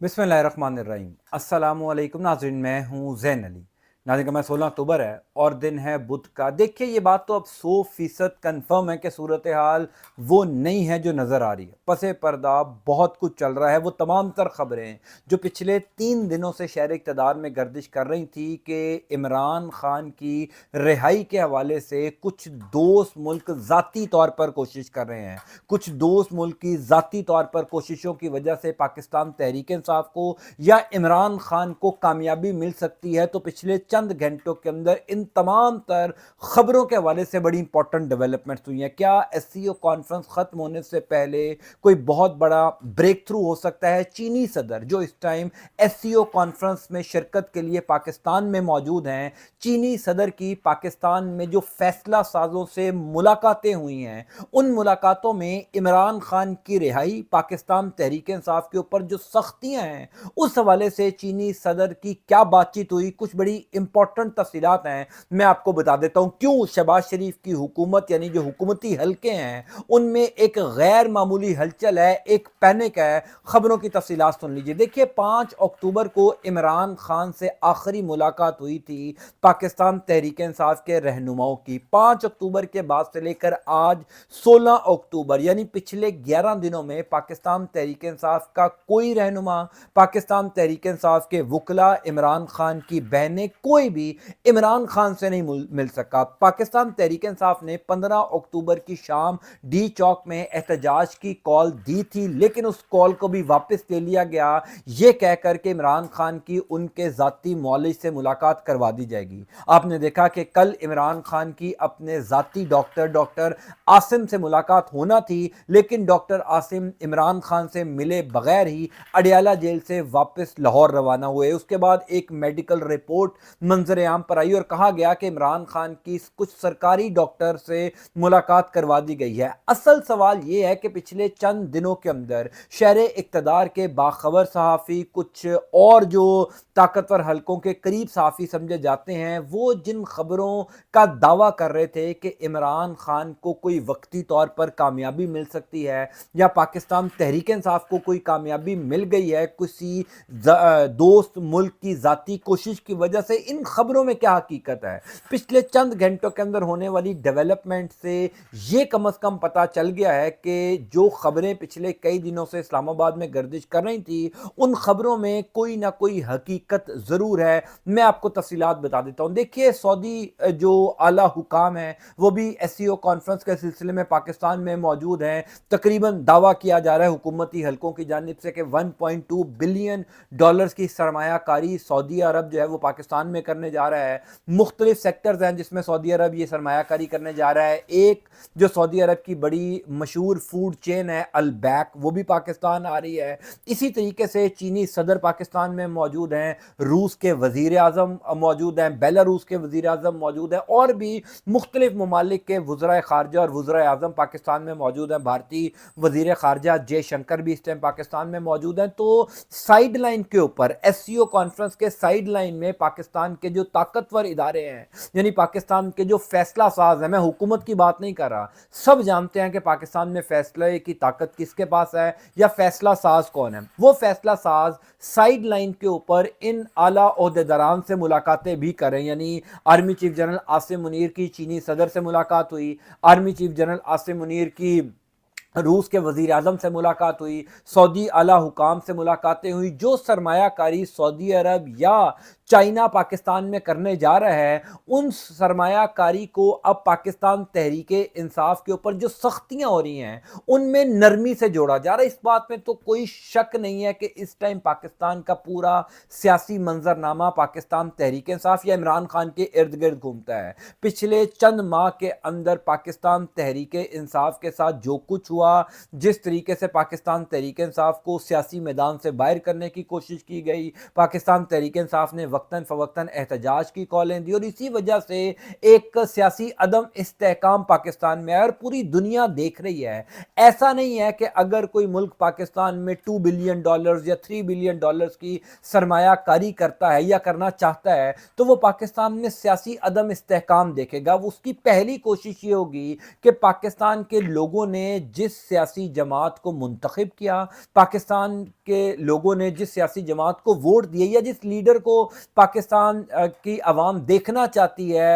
बिस्मिल्लाहिर्रहमानिर्रहीम। अस्सलामु अलैकुम नाज़रीन, मैं हूँ ज़ैन अली। नाज़रीन का मैं 16 अक्टूबर है और दिन है बुध का। देखिए, ये बात तो अब 100% कन्फर्म है कि सूरत हाल वो नहीं है जो नज़र आ रही है। पसे पर्दा बहुत कुछ चल रहा है। वो तमाम तर ख़बरें जो पिछले 3 दिनों से शहर इक़्तिदार में गर्दिश कर रही थी कि इमरान खान की रिहाई के हवाले से कुछ दोस्त मुल्क ज़ाती तौर पर कोशिश कर रहे हैं। कुछ दोस्त मुल्क की ज़ाती तौर पर कोशिशों की वजह से पाकिस्तान तहरीक इंसाफ को या इमरान खान को कामयाबी मिल सकती है। तो पिछले चंद घंटों के अंदर इन तमाम तर खबरों के हवाले से बड़ी इंपॉर्टेंट डेवलपमेंट्स हुई हैं। क्या एससीओ कॉन्फ्रेंस खत्म होने से पहले कोई बहुत बड़ा ब्रेक थ्रू हो सकता है? चीनी सदर जो इस टाइम एससीओ कॉन्फ्रेंस में शिरकत के लिए पाकिस्तान में मौजूद हैं, चीनी सदर की पाकिस्तान में जो फैसला साजों से मुलाकातें हुई हैं, उन मुलाकातों में इमरान खान की रिहाई, पाकिस्तान तहरीक इंसाफ के ऊपर जो सख्तियां हैं, उस हवाले से चीनी सदर की क्या बातचीत हुई, कुछ बड़ी इंपॉर्टेंट तफसीलात हैं। मैं आपको बता देता हूं क्यों शहबाज शरीफ की हुकूमत यानी जो हुकूमती हलके हैं उनमें एक गैर मामूली हलचल है, एक पैनिक है। खबरों की तफसीलात सुन लीजिए। देखिए, 5 अक्टूबर को इमरान खान से आखिरी मुलाकात हुई थी पाकिस्तान तहरीक इंसाफ के रहनुमाओं की। 5 अक्टूबर के बाद से लेकर आज 16 अक्टूबर यानी पिछले 11 दिनों में पाकिस्तान तहरीक इंसाफ का कोई रहनुमा, पाकिस्तान तहरीक इंसाफ के वकला, इमरान खान की बहनें, कोई भी इमरान खान से नहीं मिल सका। पाकिस्तान तहरीक इंसाफ ने 15 अक्टूबर की शाम डी चौक में एहतजाज की कॉल दी थी, लेकिन उस कॉल को भी वापस ले लिया गया, यह कहकर के इमरान खान की उनके जाती मौलिज से मुलाकात करवा दी जाएगी। आपने देखा कि कल इमरान खान की अपने जाती डॉक्टर आसिम से मुलाकात होना थी, लेकिन डॉक्टर आसिम इमरान खान से मिले बगैर ही अडियाला जेल से वापस लाहौर रवाना हुए। उसके बाद एक मेडिकल रिपोर्ट मंजर आम पर आई और कहा गया कि इमरान खान की कुछ सरकारी डॉक्टर से मुलाकात करवा दी गई है। असल सवाल यह है कि पिछले चंद दिनों के अंदर शहर इक़्तिदार के बाखबर सहाफ़ी, कुछ और जो ताकतवर हलकों के करीब सहाफ़ी समझे जाते हैं, वो जिन खबरों का दावा कर रहे थे कि इमरान खान को कोई वक्ती तौर पर कामयाबी मिल सकती है या पाकिस्तान तहरीक इंसाफ को कोई कामयाबी मिल गई है किसी दोस्त मुल्क की ज़ाती कोशिश की वजह से, इन खबरों में क्या हकीकत है? पिछले चंद घंटों के अंदर होने वाली डेवलपमेंट से ये कम अज़ कम पता चल गया है कि जो खबरें पिछले कई दिनों से इस्लामाबाद में गर्दिश कर रही थी, उन खबरों में कोई ना कोई हकीकत ज़रूर है। मैं आपको तफसीलात बता देता हूँ। देखिए, सऊदी जो आला हुकाम है वो भी एससीओ कॉन्फ्रेंस के सिलसिले में पाकिस्तान में मौजूद हैं। तकरीबन दावा किया जा रहा है हुकूमती हलकों की जानिब से कि 1.2 बिलियन डॉलर्स की सरमायाकारी सऊदी अरब जो है वो पाकिस्तान में करने जा रहा है। मुख्तलिफ सेक्टर्स हैं जिसमें सऊदी अरब ये सरमायाकारी करने जा रहा है। एक जो सऊदी अरब की बड़ी मशहूर फूड चेन है अल बैक, वो भी पाकिस्तान आ रही है। इसी तरीके से चीनी सदर पाकिस्तान में मौजूद हैं, रूस के वज़ीर आज़म मौजूद हैं, बेलारूस के वज़ीर आज़म मौजूद हैं और भी मुख्तलिफ ममालिक के वज़राए ख़ारजा और वज़राए आज़म पाकिस्तान में मौजूद हैं। भारतीय वज़ीर ख़ारजा जयशंकर भी इस टाइम पाकिस्तान में मौजूद हैं। तो साइड लाइन के ऊपर एससीओ कॉन्फ्रेंस के साइड लाइन में पाकिस्तान के जो ताकतवर इदारे हैं, यानी पाकिस्तान के जो फैसला साज हैं, मैं हुकूमत की बात नहीं कर रहा, सब जानते हैं कि पाकिस्तान में फैसले की ताकत किसके पास है या फैसला साज कौन है। वो फैसला साज साइड लाइन के ऊपर इन आला ओहदेदारान से मुलाकातें भी करें, यानी army chief general Asim Munir की चीनी सदर से मुलाकात हुई, army chief general Asim Munir की रूस के वज़ीर आज़म से मुलाकात हुई, सऊदी आला हुकाम से मुलाकातें हुई। जो सरमायाकारी सऊदी अरब या चाइना पाकिस्तान में करने जा रहा है, उन सरमायाकारी को अब पाकिस्तान तहरीक इंसाफ के ऊपर जो सख्तियां हो रही हैं उनमें नरमी से जोड़ा जा रहा है। इस बात में तो कोई शक नहीं है कि इस टाइम पाकिस्तान का पूरा सियासी मंजरनामा पाकिस्तान तहरीक इंसाफ या इमरान खान के इर्द गिर्द घूमता है। पिछले चंद माह के अंदर पाकिस्तान तहरीक इंसाफ के साथ जो कुछ हुआ, जिस तरीके से पाकिस्तान तहरीक इंसाफ को सियासी मैदान से बाहर करने की कोशिश की गई, पाकिस्तान तहरीक इंसाफ ने وقتاً فوقتاً احتجاج کی کالیں دی اور اسی وجہ سے ایک سیاسی عدم استحکام پاکستان میں ہے اور پوری دنیا دیکھ رہی ہے۔ ایسا نہیں ہے کہ اگر کوئی ملک پاکستان میں $2 بلین یا $3 بلین کی سرمایہ کاری کرتا ہے یا کرنا چاہتا ہے تو وہ پاکستان میں سیاسی عدم استحکام دیکھے گا۔ اس کی پہلی کوشش یہ ہوگی کہ پاکستان کے لوگوں نے جس سیاسی جماعت کو منتخب کیا، پاکستان کے لوگوں نے جس سیاسی جماعت کو ووٹ دیے یا جس لیڈر کو پاکستان کی عوام دیکھنا چاہتی ہے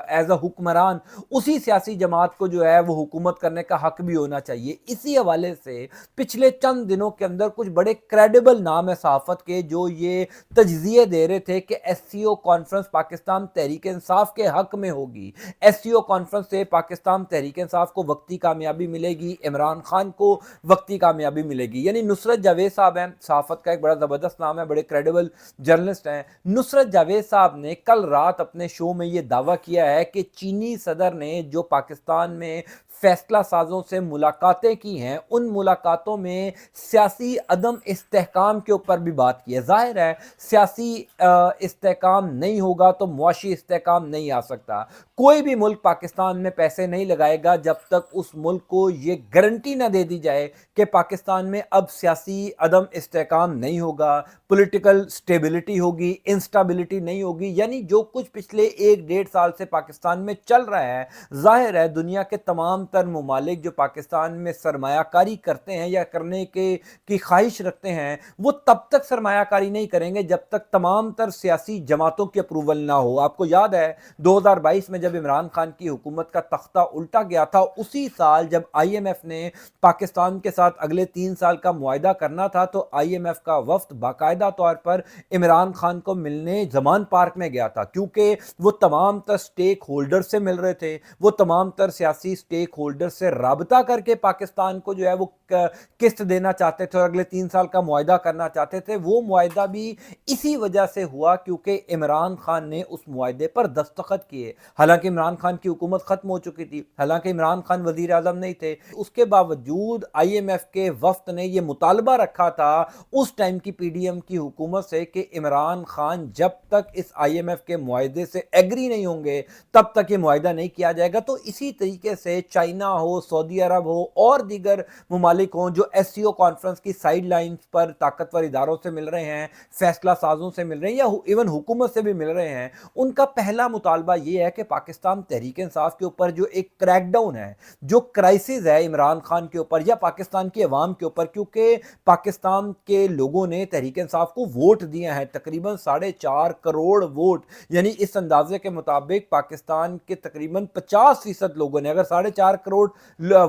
ایز اے حکمران، اسی سیاسی جماعت کو جو ہے وہ حکومت کرنے کا حق بھی ہونا چاہیے۔ اسی حوالے سے پچھلے چند دنوں کے اندر کچھ بڑے کریڈیبل نام ہے صحافت کے جو یہ تجزیے دے رہے تھے کہ S C O conference Pakistan Tehreek Insaf کے حق میں ہوگی، ایس سی او کانفرنس سے پاکستان تحریک انصاف کو وقتی کامیابی ملے گی، عمران خان کو وقتی کامیابی ملے گی۔ یعنی نصرت جاوید صاحب ہیں، صحافت کا ایک بڑا زبردست نام ہے، بڑے کریڈیبل جرنلسٹ ہیں۔ نصرت جاوید صاحب نے کل رات اپنے شو میں یہ دعویٰ کیا ہے کہ چینی صدر نے جو پاکستان میں فیصلہ سازوں سے ملاقاتیں کی ہیں، ان ملاقاتوں میں سیاسی عدم استحکام کے اوپر بھی بات کی ہے۔ ظاہر ہے سیاسی استحکام نہیں ہوگا تو معاشی استحکام نہیں آ سکتا۔ کوئی بھی ملک پاکستان میں پیسے نہیں لگائے گا جب تک اس ملک کو یہ گارنٹی نہ دے دی جائے کہ پاکستان میں اب سیاسی عدم استحکام نہیں ہوگا، پولیٹیکل سٹیبلٹی ہوگی، انسٹیبلٹی نہیں ہوگی۔ یعنی جو کچھ پچھلے 1-1.5 سال سے پاکستان میں چل رہا ہے، ظاہر ہے دنیا کے تمام تر ممالک جو پاکستان میں سرمایہ کاری کرتے ہیں یا کرنے کی خواہش رکھتے ہیں، وہ تب تک سرمایہ کاری نہیں کریں گے جب تک تمام تر سیاسی جماعتوں کی اپروول نہ ہو۔ آپ کو یاد ہے 2022 میں جب عمران خان کی حکومت کا تختہ الٹا گیا تھا، اسی سال جب آئی ایم ایف نے پاکستان کے ساتھ اگلے 3 سال کا معاہدہ کرنا تھا تو آئی ایم ایف کا وفد باقاعدہ طور پر عمران خان کو ملنے زمان پارک میں گیا تھا، کیونکہ وہ تمام تر سٹیک ہولڈر سے مل رہے تھے، وہ تمام تر سیاسی سٹیک ہولڈر سے رابطہ کر کے پاکستان کو جو ہے وہ قسط دینا چاہتے تھے اور اگلے 3 سال کا معاہدہ کرنا چاہتے تھے۔ وہ معاہدہ بھی اسی وجہ سے ہوا کیونکہ عمران خان نے اس معاہدے پر دستخط کیے، حالانکہ عمران خان کی حکومت ختم ہو چکی تھی، حالانکہ عمران خان وزیر اعظم نہیں تھے۔ اس کے باوجود آئی ایم ایف کے وفد نے یہ مطالبہ رکھا تھا اس ٹائم کی پی ڈی ایم کی حکومت سے کہ عمران خان جب تک اس آئی ایم ایف کے معاہدے سے ایگری نہیں ہوں گے تب تک یہ معاہدہ نہیں کیا جائے گا۔ تو اسی طریقے سے چائنا ہو، سعودی عرب ہو اور دیگر ممالک ہوں جو ایس سی او کانفرنس کی سائیڈ لائنز پر طاقتور اداروں سے مل رہے ہیں، فیصلہ سازوں سے مل رہے ہیں یا ایون حکومت سے بھی مل رہے ہیں، ان کا پہلا مطالبہ یہ ہے کہ پاکستان تحریک انصاف کے اوپر جو ایک کریک ڈاؤن ہے، جو کرائسس ہے عمران خان کے اوپر یا پاکستان کی عوام کے اوپر، کیونکہ پاکستان کے لوگوں نے تحریک انصاف کو ووٹ دیا ہے، تقریباً 4.5 کروڑ ووٹ، یعنی اس اندازے کے مطابق پاکستان کے تقریباً 50% لوگوں نے، اگر 4.5 کروڑ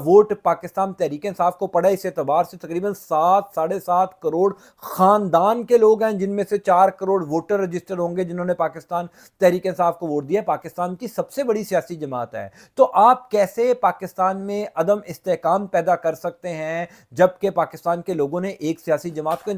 ووٹ پاکستان تحریک انصاف کو پڑا، اس اعتبار سے تقریباً 7.5 کروڑ خاندان کے لوگ ہیں جن میں سے 4 کروڑ ووٹر رجسٹر ہوں گے جنہوں نے پاکستان تحریک انصاف کو ووٹ دیا۔ پاکستان کی سب سے بڑی سیاسی جماعت ہے، تو آپ کیسے پاکستان میں عدم استحکام پیدا کر سکتے ہیں جبکہ پاکستان کے لوگوں نے ایک سیاسی جماعت کو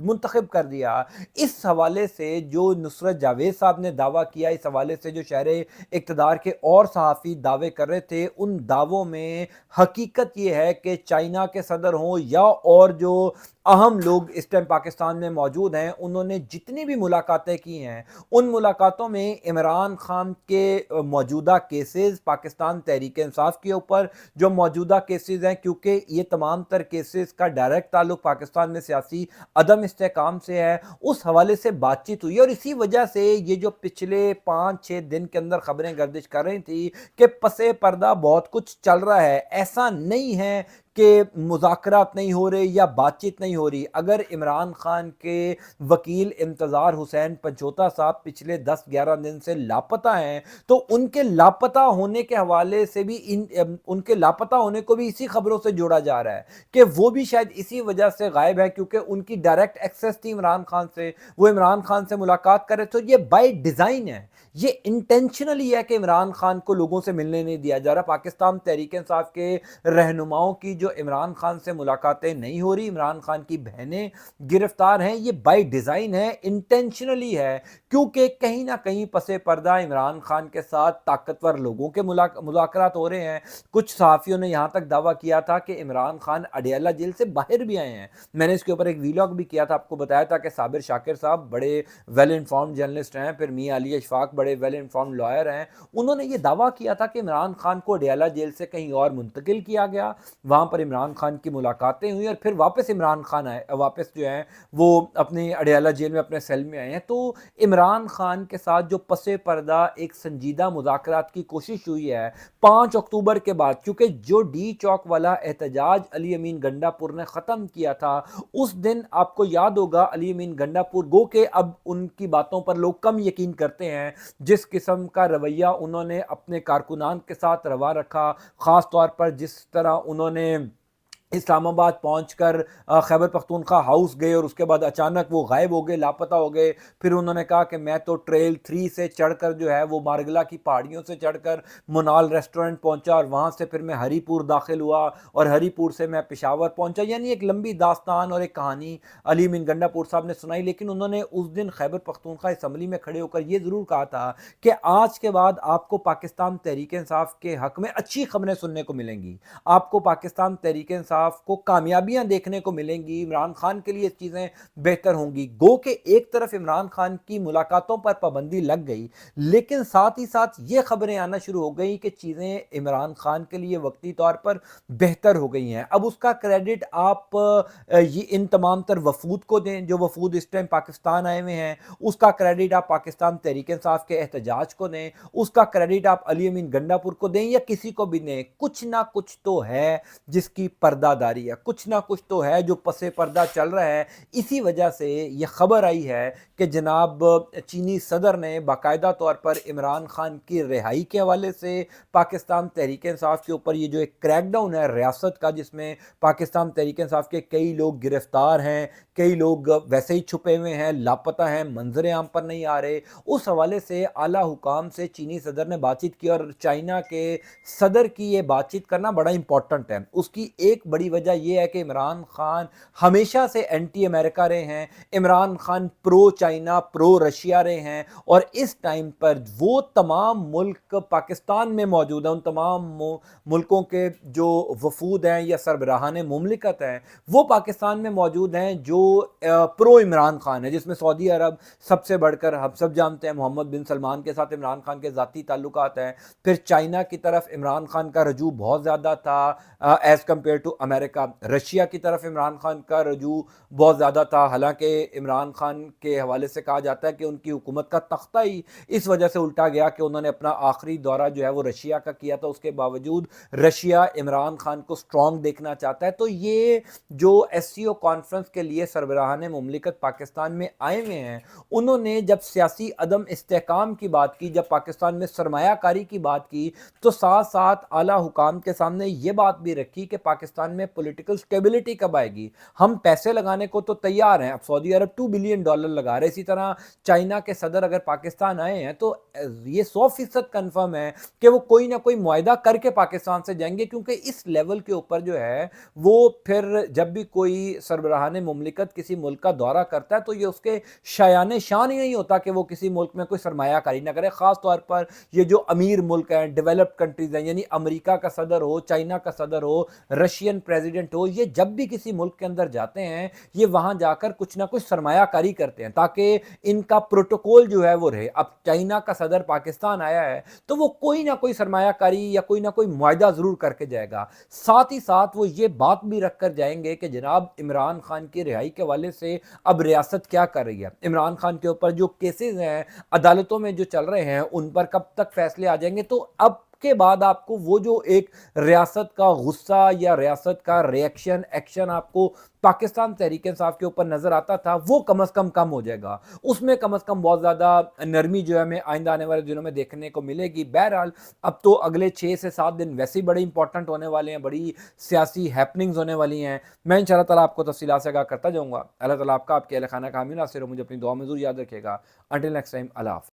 منتخب کر دیا؟ اس حوالے سے جو نصرت جاوید صاحب نے دعویٰ کیا، اس حوالے سے جو شہر اقتدار کے اور صحافی دعوے کر رہے تھے، ان دعووں میں حقیقت یہ ہے کہ چائنا کے صدر ہوں یا اور جو اہم لوگ اس ٹائم پاکستان میں موجود ہیں، انہوں نے جتنی بھی ملاقاتیں کی ہیں، ان ملاقاتوں میں عمران خان کے موجودہ کیسز، پاکستان تحریک انصاف کے اوپر جو موجودہ کیسز ہیں، کیونکہ یہ تمام تر کیسز کا ڈائریکٹ تعلق پاکستان میں سیاسی عدم استحکام سے ہے، اس حوالے سے بات چیت ہوئی اور اسی وجہ سے یہ جو پچھلے 5-6 دن کے اندر خبریں گردش کر رہی تھی کہ پسِ پردہ بہت کچھ چل رہا ہے۔ ایسا نہیں ہے کہ مذاکرات نہیں ہو رہے یا بات چیت نہیں ہو رہی۔ اگر عمران خان کے وکیل انتظار حسین پنچوتا صاحب پچھلے 10-11 دن سے لاپتہ ہیں تو ان کے لاپتہ ہونے کے حوالے سے بھی ان کے لاپتہ ہونے کو بھی اسی خبروں سے جوڑا جا رہا ہے کہ وہ بھی شاید اسی وجہ سے غائب ہے، کیونکہ ان کی ڈائریکٹ ایکسس تھی عمران خان سے، وہ عمران خان سے ملاقات کرے۔ تو یہ بائی ڈیزائن ہے، یہ انٹینشنلی ہے کہ عمران خان کو لوگوں سے ملنے نہیں دیا جا رہا۔ پاکستان تحریک انصاف کے رہنماؤں کی जो इमरान खान से मुलाकातें नहीं हो रही, इमरान खान की बहनें गिरफ्तार हैं, ये बाय डिज़ाइन है, इंटेंशनली है, क्योंकि कहीं ना कहीं पसे पर्दा इमरान खान के साथ ताकतवर लोगों के मुलाकात हो रहे हैं। कुछ सहाफ़ियों ने यहाँ तक दावा किया था कि इमरान खान अडयाला जेल से बाहर भी आए हैं। मैंने इसके ऊपर एक वीलॉग भी किया था, आपको बताया था कि साबिर शाकिर साहब बड़े वेल इन्फॉर्म्ड जर्नलिस्ट हैं, फिर मियां अली अशफाक बड़े वेल इन्फॉर्म्ड लॉयर हैं। उन्होंने ये दावा किया था कि इमरान खान को अडयाला जेल से कहीं और मुंतकिल किया गया, वहाँ पर इमरान खान की मुलाकातें हुई और फिर वापस इमरान खान आए, वापस जो है वो अपनी अडयाला जेल में अपने सेल में आए हैं। तो इमरान खान के साथ जो पसे पर्दा एक संजीदा मुज़ाकरात की कोशिश हुई है 5 अक्टूबर के बाद, क्योंकि जो डी चौक वाला एहतजाज अली अमीन गंडापुर ने ख़त्म किया था, उस दिन आपको याद होगा अली अमीन गंडापुर गो के अब उनकी बातों पर लोग कम यकीन करते हैं, जिस किस्म का रवैया उन्होंने अपने कारकुनान के साथ रवा रखा, ख़ास तौर पर जिस तरह उन्होंने इस्लामाबाद पहुंचकर खैबर पख्तूनख्वा हाउस गए और उसके बाद अचानक वो गायब हो गए, लापता हो गए। फिर उन्होंने कहा कि मैं तो ट्रेल 3 से चढ़कर जो है वो मारगला की पहाड़ियों से चढ़कर मुनाल रेस्टोरेंट पहुंचा और वहां से फिर मैं हरीपुर दाखिल हुआ और हरीपुर से मैं पेशावर पहुंचा। यानी एक लंबी दास्तान और एक कहानी अली मीन गंडापुर साहब ने सुनाई, लेकिन उन्होंने उस दिन खैबर पख्तूनख्वा असम्बली में खड़े होकर ये ज़रूर कहा था कि आज के बाद आपको पाकिस्तान तहरीक इंसाफ के हक़ में अच्छी खबरें सुनने को मिलेंगी, आपको पाकिस्तान तहरीक इंसाफ को कामयाबियां देखने को मिलेंगी, इमरान खान के लिए चीज़ें बेहतर होंगी। गो के एक तरफ इमरान खान की मुलाकातों पर पाबंदी लग गई, लेकिन साथ ही साथ ये खबरें आना शुरू हो गई कि चीज़ें इमरान खान के लिए वक्ती तौर पर बेहतर हो गई हैं। अब उसका क्रेडिट आप ये इन तमाम तर वफूद को दें, जो वफूद इस टाइम पाकिस्तान आए हुए हैं, उसका क्रेडिट आप पाकिस्तान तहरीक इंसाफ के एहतजाज को दें, उसका क्रेडिट आप अली अमीन गंडापुर को दें या किसी को भी दें, कुछ ना कुछ तो है जिसकी पर्दादारी है, कुछ ना कुछ तो है जो पसे पर्दा चल रहा है। इसी वजह से ये खबर आई है कि जनाब चीनी सदर ने बाकायदा तौर पर इमरान खान की रिहाई के हवाले से पाकिस्तान तहरीक इंसाफ के ऊपर ये जो एक क्रैकडाउन है रियासत का, जिसमें पाकिस्तान तहरीक इंसाफ के कई लोग गिरफ्तार हैं, कई लोग वैसे ही छुपे हुए हैं, लापता हैं, मंजर आम पर नहीं आ रहे, उस हवाले से आला हुकाम से चीनी सदर ने बातचीत की और चाइना के सदर की ये बातचीत करना बड़ा इंपॉर्टेंट है। उसकी एक बड़ी वजह यह है कि इमरान खान हमेशा से एंटी अमेरिका रहे हैं, Imran Khan pro China pro Russia रहे हैं और इस टाइम पर वो तमाम मुल्क पाकिस्तान में मौजूद हैं, उन तमाम मुल्कों के जो वफूद हैं या सरबराहान मुमलिकत हैं वो पाकिस्तान में मौजूद हैं जो प्रो इमरान खान है, जिसमें सऊदी अरब सबसे बढ़कर, हम सब जानते हैं मोहम्मद बिन सलमान के साथ इमरान खान के ज़ाती ताल्लुकात हैं। फिर चाइना की तरफ इमरान खान का रजू बहुत ज़्यादा था as compare to America. Russia की तरफ इमरान खान का रजू बहुत ज़्यादा था, हालांकि इमरान खान के हवाले से कहा जाता है कि उनकी हुकूमत का तख्ता ही इस वजह से उल्टा गया कि उन्होंने अपना आखिरी दौरा जो है वो रशिया का किया था, उसके बावजूद रशिया इमरान खान को स्ट्रॉन्ग देखना चाहता है। तो ये जो SCO कॉन्फ्रेंस के लिए सरबराहान मुमलिकत पाकिस्तान में आए हुए हैं, उन्होंने जब सियासी अदम इस्तेहकाम की बात की, जब पाकिस्तान में सरमायाकारी की बात की, तो साथ साथ आला हुकाम के सामने ये बात भी रखी कि पाकिस्तान में पॉलिटिकल स्टेबिलिटी कब आएगी। हम पैसे लगाने को तो तैयार हैं, अब सऊदी अरब $2 बिलियन लगा रहे, इसी तरह चाइना के सदर अगर पाकिस्तान आए हैं तो ये 100% कन्फर्म है कि वो कोई ना कोई मुआहदा करके पाकिस्तान से जाएंगे, क्योंकि इस लेवल के ऊपर जो है वो फिर जब भी कोई सरबराहान मुमलिकत किसी मुल्क का दौरा करता है तो ये उसके शायान शान ही नहीं होता कि वो किसी मुल्क में कोई सरमायाकारी ना करे, ख़ास तौर पर ये जो अमीर मुल्क हैं, डेवलप्ड कंट्रीज हैं, यानी अमेरिका का सदर हो, चाइना का सदर हो, रशियन प्रेसिडेंट हो, ये जब भी किसी मुल्क के अंदर जाते हैं ये वहां जाकर कुछ ना कुछ सरमायाकारी करते हैं ताकि इनका प्रोटोकॉल जो है वो रहे। अब चाइना का सदर पाकिस्तान आया है तो वो कोई ना कोई सरमायाकारी या कोई ना कोई मुआहदा जरूर करके जाएगा। साथ ही साथ वो ये बात भी रख कर जाएंगे कि जनाब इमरान खान की रिहाई के हवाले से अब रियासत क्या कर रही है, इमरान खान के ऊपर जो केसेस हैं अदालतों में जो चल रहे हैं उन पर कब तक फैसले आ जाएंगे। तो अब के बाद आपको वो जो एक रियासत का गुस्सा या रियासत का रिएक्शन एक्शन आपको पाकिस्तान तहरीक इंसाफ के ऊपर नजर आता था वो कम से कम हो जाएगा, उसमें कम से कम बहुत ज़्यादा नरमी जो है हमें आइंदा आने वाले दिनों में देखने को मिलेगी। बहरहाल अब तो अगले 6 से 7 दिन वैसे ही बड़े इंपॉर्टेंट होने वाले हैं, बड़ी सियासी हैपनिंग्स होने वाली हैं। मैं इंशाअल्लाह ताला आपको तफसीलात से आगाह करता जाऊँगा। अल्लाह ताला आपका आपके अहल खाना का हामी नासिर हो, मुझे अपनी दुआ में ज़रूर याद रखेगा। अंटिल नेक्स्ट टाइम, अल्लाह हाफ़िज़।